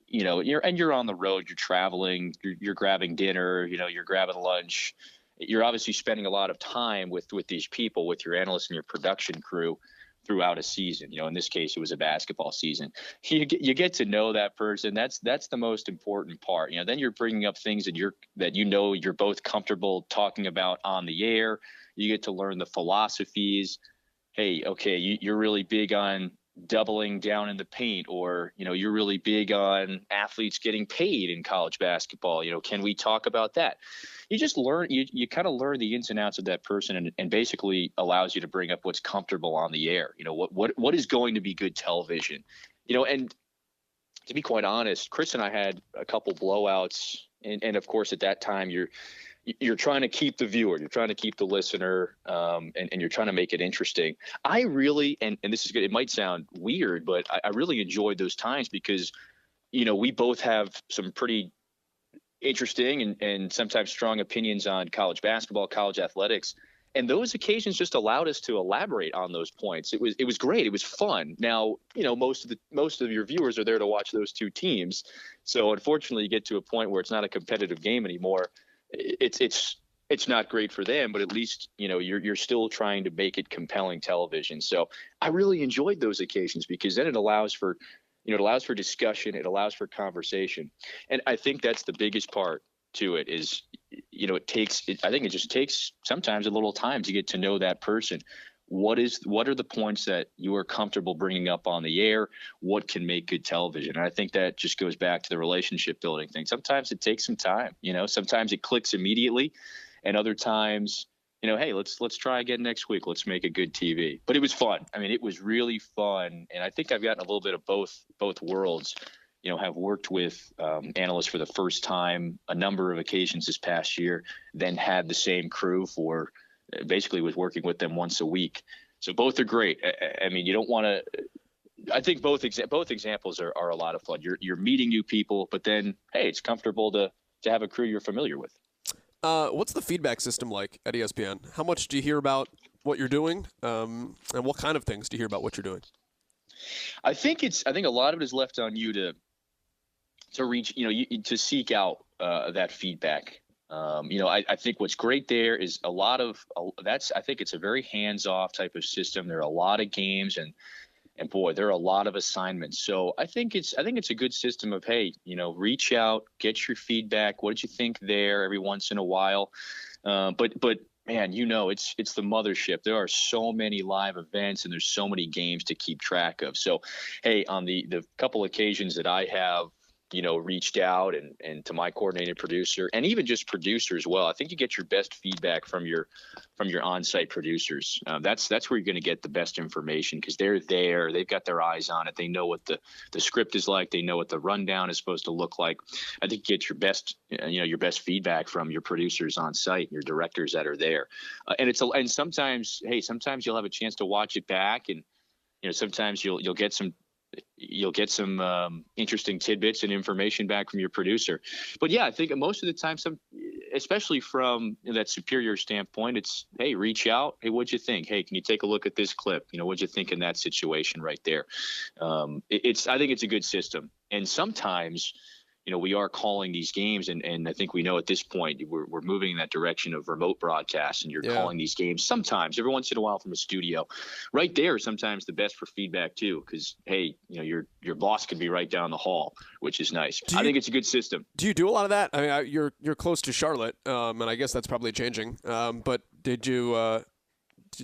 you're on the road, you're traveling, you're grabbing dinner, you're grabbing lunch. You're obviously spending a lot of time with these people, with your analysts and your production crew throughout a season. In this case, it was a basketball season. You get to know that person. That's the most important part. Then you're bringing up things that you're both comfortable talking about on the air. You get to learn the philosophies. Hey, okay, you're really big on doubling down in the paint, or, you're really big on athletes getting paid in college basketball. Can we talk about that? You just learn, you kind of learn the ins and outs of that person, and basically allows you to bring up what's comfortable on the air. What is going to be good television, and to be quite honest, Chris and I had a couple blowouts, and of course at that time you're trying to keep the viewer, you're trying to keep the listener, and you're trying to make it interesting. I really, and this is good, it might sound weird, but I really enjoyed those times because, we both have some pretty interesting and sometimes strong opinions on college basketball, college athletics. And those occasions just allowed us to elaborate on those points. It was great. It was fun. Now, most of your viewers are there to watch those two teams. So unfortunately, you get to a point where it's not a competitive game anymore. It's not great for them, but at least, you're still trying to make it compelling television. So I really enjoyed those occasions because then it allows for discussion. It allows for conversation. And I think that's the biggest part to it is, I think it just takes sometimes a little time to get to know that person. What are the points that you are comfortable bringing up on the air? What can make good television? And I think that just goes back to the relationship building thing. Sometimes it takes some time, sometimes it clicks immediately, and other times, hey, let's try again next week. Let's make a good TV. But it was fun. I mean, it was really fun. And I think I've gotten a little bit of both worlds. Have worked with analysts for the first time a number of occasions this past year, then had the same crew for basically was working with them once a week. So both are great. I mean, you don't want to – I think both examples are a lot of fun. You're meeting new people, but then, hey, it's comfortable to have a crew you're familiar with. What's the feedback system like at ESPN? How much do you hear about what you're doing, and what kind of things do you hear about what you're doing? I think a lot of it is left on you to reach, to seek out that feedback. I think what's great there is I think it's a very hands-off type of system. There are a lot of games and boy, there are a lot of assignments. So I think it's a good system of, hey, reach out, get your feedback. What did you think there every once in a while? But man, it's the mothership. There are so many live events and there's so many games to keep track of. So, hey, on the couple occasions that I have, reached out and to my coordinated producer and even just producer as well. I think you get your best feedback from your on-site producers. That's where you're going to get the best information because they're there. They've got their eyes on it. They know what the script is like. They know what the rundown is supposed to look like. I think you get your best feedback from your producers on site, your directors that are there. And sometimes you'll have a chance to watch it back and, sometimes you'll get some interesting tidbits and information back from your producer. But yeah, I think most of the time, especially from that superior standpoint, it's, hey, reach out. Hey, what'd you think? Hey, can you take a look at this clip? What'd you think in that situation right there? I think it's a good system. And sometimes, we are calling these games and I think we know at this point we're moving in that direction of remote broadcast and you're calling these games sometimes every once in a while from a studio right there. Sometimes the best for feedback too, because, hey, your boss could be right down the hall, which is nice. I think it's a good system. Do you do a lot of that? I mean, you're close to Charlotte, and I guess that's probably changing. But did you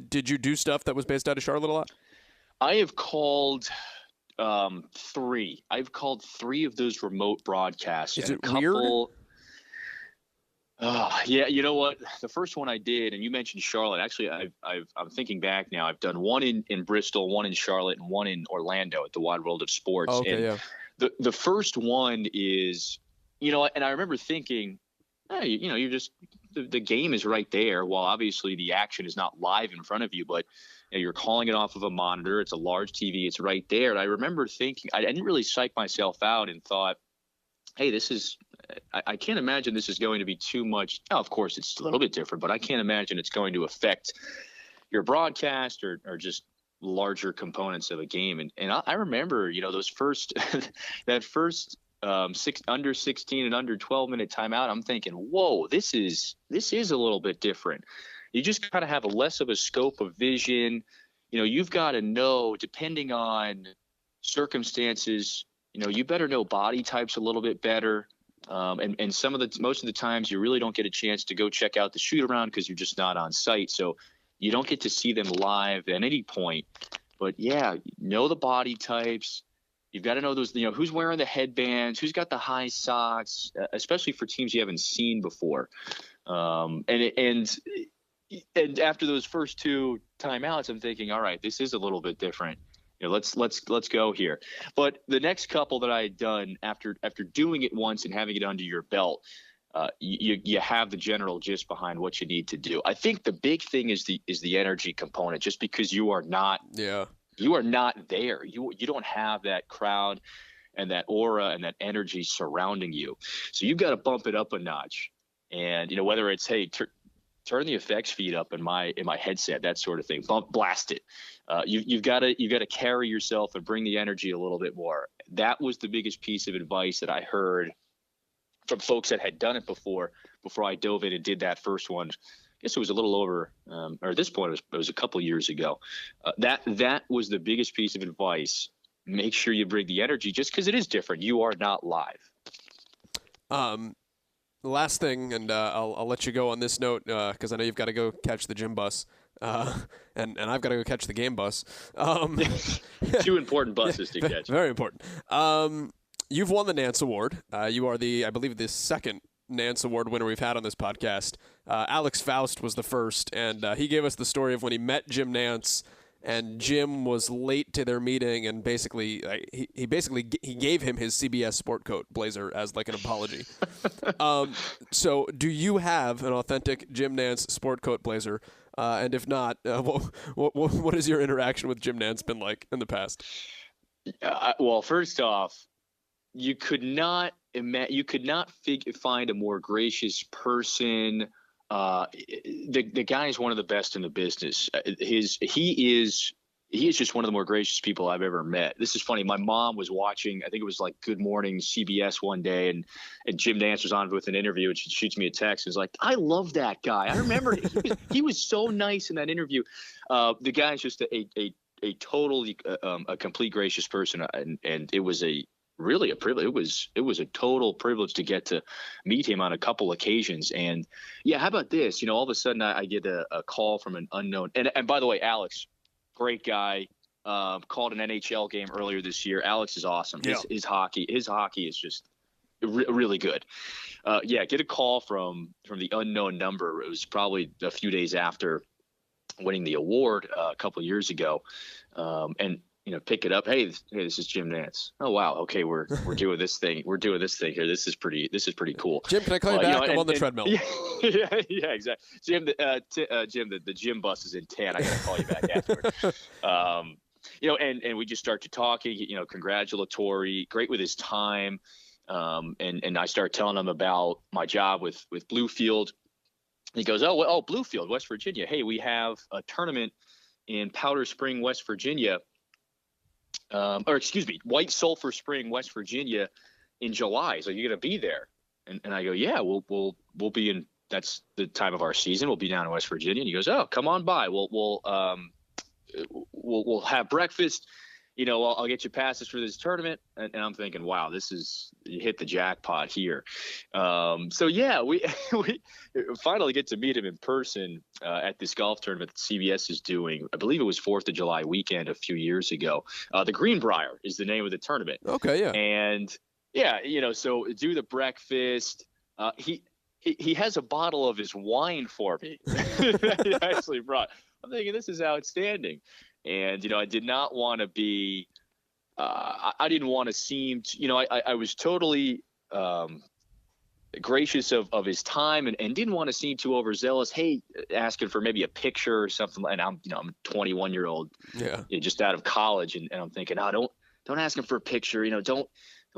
do stuff that was based out of Charlotte a lot? I have called three. I've called three of those remote broadcasts. Is it weird? Yeah, you know what? The first one I did, and you mentioned Charlotte. Actually, I'm thinking back now. I've done one in Bristol, one in Charlotte, and one in Orlando at the Wide World of Sports. Oh, okay, and the first one is, and I remember thinking, hey, you're just the game is right there. While obviously the action is not live in front of you, but you're calling it off of a monitor. It's a large TV. It's right there. And I remember thinking, I didn't really psych myself out and thought, hey, I can't imagine this is going to be too much. Now, of course, it's a little bit different, but I can't imagine it's going to affect your broadcast or just larger components of a game. And I remember, those that first under 16 and under 12 minute timeout. I'm thinking, whoa, this is a little bit different. You just kind of have less of a scope of vision. You've got to know, depending on circumstances, you better know body types a little bit better. And most of the times you really don't get a chance to go check out the shoot around because you're just not on site. So you don't get to see them live at any point. But yeah, know the body types. You've got to know those, who's wearing the headbands, who's got the high socks, especially for teams you haven't seen before. And after those first two timeouts, I'm thinking, all right, this is a little bit different. Let's go here. But the next couple that I had done after doing it once and having it under your belt, you have the general gist behind what you need to do. I think the big thing is the energy component. Just because you are not there, you don't have that crowd and that aura and that energy surrounding you. So you've got to bump it up a notch. And whether it's, hey, turn the effects feed up in my headset, that sort of thing. Blast it. You've got to carry yourself and bring the energy a little bit more. That was the biggest piece of advice that I heard from folks that had done it before I dove in and did that first one. I guess it was a little over, or at this point it was a couple years ago. That was the biggest piece of advice. Make sure you bring the energy, just because it is different. You are not live. Last thing, and I'll let you go on this note because I know you've got to go catch the gym bus, and I've got to go catch the game bus. 2 important buses to catch. Very important. You've won the Nantz Award. You are I believe, the second Nantz Award winner we've had on this podcast. Alex Faust was the first, and he gave us the story of when he met Jim Nantz, and Jim was late to their meeting, and basically he gave him his CBS sport coat blazer as like an apology. So do you have an authentic Jim Nantz sport coat blazer? And if not, what has your interaction with Jim Nantz been like in the past? Well, first off, you could not find a more gracious person. The guy is one of the best in the business. He is just one of the more gracious people I've ever met. This is funny. My mom was watching, I think it was like Good Morning CBS one day, and Jim Nantz was on with an interview, and she shoots me a text and is like, "I love that guy. I remember he was so nice in that interview." The guy is just a totally a complete gracious person, and it was really a privilege. It was a total privilege to get to meet him on a couple occasions. And yeah, how about this? All of a sudden I get a call from an unknown. And by the way, Alex, great guy, called an NHL game earlier this year. Alex is awesome. Yeah. His hockey is just really good. Get a call from the unknown number. It was probably a few days after winning the award a couple of years ago. And pick it up. Hey, this is Jim Nantz. Oh wow. Okay, we're doing this thing. We're doing this thing here. This is pretty cool. Jim, can I call you back? I'm on the treadmill. Yeah, exactly. Jim, the gym bus is in 10. I gotta call you back afterward. And we just start to talking. Congratulatory, great with his time. And I start telling him about my job with Bluefield. He goes, oh, Bluefield, West Virginia. Hey, we have a tournament in Powder Spring, West Virginia. White Sulphur Spring, West Virginia, in July. So you're going to be there? And I go, yeah, we'll be in. That's the time of our season. We'll be down in West Virginia. And he goes, oh, come on by. We'll have breakfast. I'll get you passes for this tournament. And I'm thinking, wow, you hit the jackpot here. So yeah, we finally get to meet him in person at this golf tournament that CBS is doing. I believe it was 4th of July weekend a few years ago. The Greenbrier is the name of the tournament. Okay, yeah. And yeah, so do the breakfast. He has a bottle of his wine for me. He actually brought. I'm thinking, this is outstanding. And, I did not want to be I didn't want to seem I was totally gracious of his time and didn't want to seem too overzealous. Hey, asking for maybe a picture or something. And I'm a 21-year-old, just out of college. And I'm thinking, don't ask him for a picture. Don't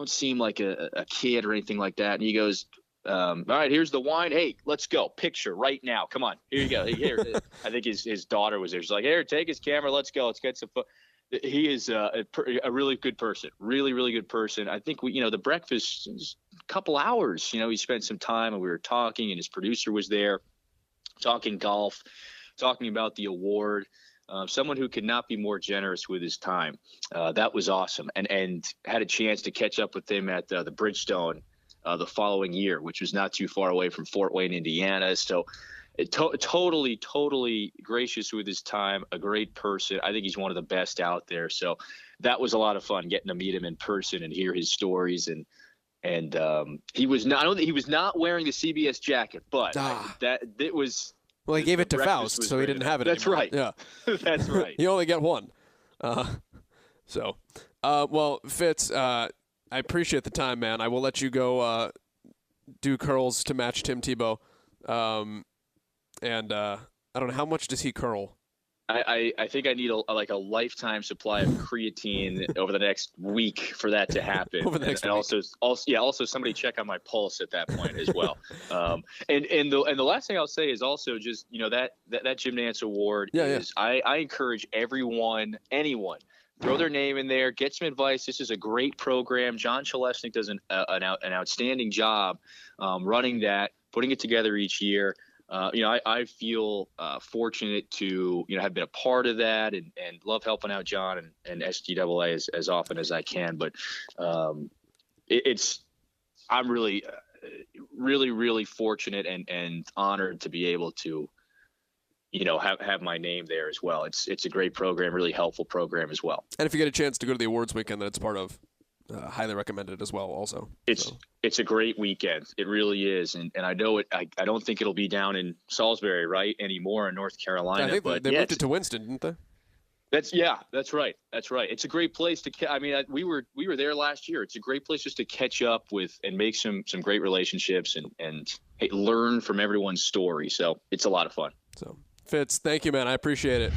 seem like a kid or anything like that. And he goes, all right, here's the wine. Hey, let's go. Picture right now. Come on. Here you go. Here. I think his daughter was there. She's like, here, take his camera. Let's go. Let's get some He is a really good person. Really, really good person. I think the breakfast was a couple hours. He spent some time and we were talking, and his producer was there talking golf, talking about the award. Someone who could not be more generous with his time. That was awesome. And had a chance to catch up with him at the Bridgestone the following year, which was not too far away from Fort Wayne, Indiana. So totally gracious with his time, a great person. I think he's one of the best out there. So that was a lot of fun getting to meet him in person and hear his stories. And he was not, I don't think he was not wearing the CBS jacket, but it was. Well, he gave it to Faust, so he didn't have it That's anymore. Right. Yeah. That's right. You only get one. Well, Fitz, I appreciate the time, man. I will let you go do curls to match Tim Tebow. And I don't know, how much does he curl I think I need a lifetime supply of creatine over the next week for that to happen. Over the next and week. also somebody check on my pulse at that point as well. And the last thing I'll say is also just, that Jim Nantz award is I encourage anyone, throw their name in there, get some advice. This is a great program. John Chalesnik does an outstanding job running that, putting it together each year. I feel fortunate to, have been a part of that and love helping out John and SGAA as often as I can. But I'm really, really, really fortunate and honored to be able to, have my name there as well. It's a great program, really helpful program as well. And if you get a chance to go to the awards weekend that it's part of, highly recommended as well also. It's a great weekend. It really is. And I know it. I don't think it'll be down in Salisbury, right, anymore in North Carolina. I think they moved it to Winston, didn't they? That's right. That's right. It's a great place to. We were there last year. It's a great place just to catch up with and make some great relationships and learn from everyone's story. So it's a lot of fun. So Fitz, thank you, man. I appreciate it.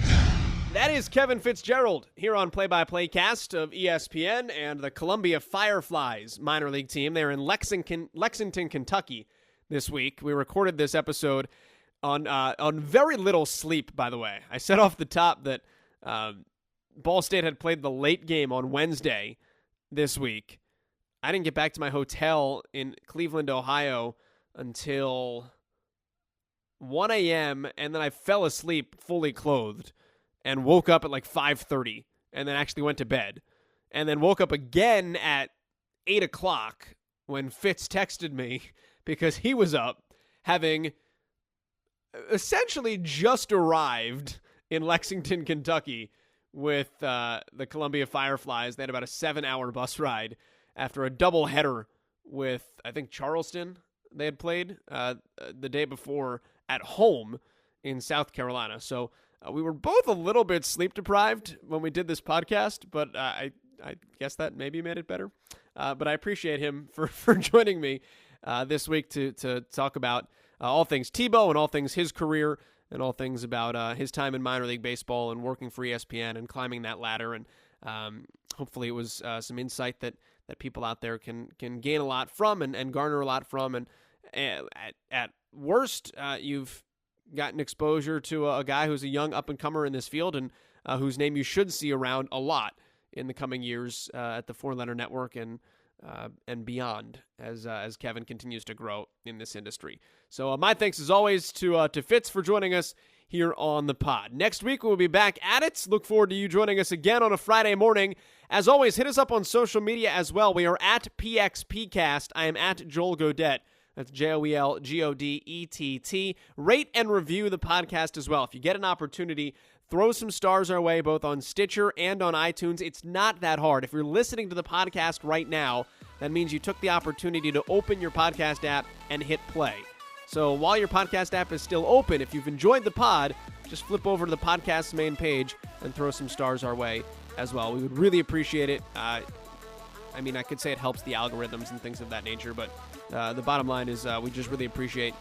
That is Kevin Fitzgerald here on Play-by-Playcast of ESPN and the Columbia Fireflies minor league team. They're in Lexington, Kentucky this week. We recorded this episode on very little sleep, by the way. I said off the top that Ball State had played the late game on Wednesday this week. I didn't get back to my hotel in Cleveland, Ohio until 1 a.m., and then I fell asleep fully clothed. And woke up at like 5:30 and then actually went to bed. And then woke up again at 8 o'clock when Fitz texted me because he was up, having essentially just arrived in Lexington, Kentucky with the Columbia Fireflies. They had about a 7-hour bus ride after a doubleheader with, I think, Charleston they had played the day before at home in South Carolina. So we were both a little bit sleep deprived when we did this podcast, but I guess that maybe made it better. But I appreciate him for joining me this week to talk about all things Tebow and all things his career and all things about his time in minor league baseball and working for ESPN and climbing that ladder. And hopefully it was some insight that people out there can gain a lot from and garner a lot from. And at worst, you've gotten exposure to a guy who's a young up-and-comer in this field and whose name you should see around a lot in the coming years at the Four Letter Network and beyond as Kevin continues to grow in this industry. So my thanks as always to Fitz for joining us here on the pod. Next week we'll be back at it. Look forward to you joining us again on a Friday morning. As always, hit us up on social media as well. We are at PXPcast. I am at Joel Godet. That's JoelGodett. Rate and review the podcast as well. If you get an opportunity, throw some stars our way, both on Stitcher and on iTunes. It's not that hard. If you're listening to the podcast right now, that means you took the opportunity to open your podcast app and hit play. So while your podcast app is still open, if you've enjoyed the pod, just flip over to the podcast's main page and throw some stars our way as well. We would really appreciate it. I could say it helps the algorithms and things of that nature, but the bottom line is we just really appreciate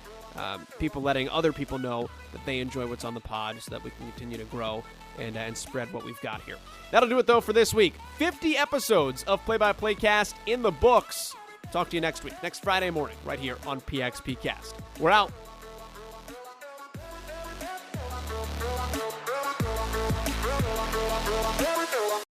people letting other people know that they enjoy what's on the pod so that we can continue to grow and spread what we've got here. That'll do it, though, for this week. 50 episodes of Play-by-Playcast in the books. Talk to you next week, next Friday morning, right here on PXPcast. We're out. Yeah.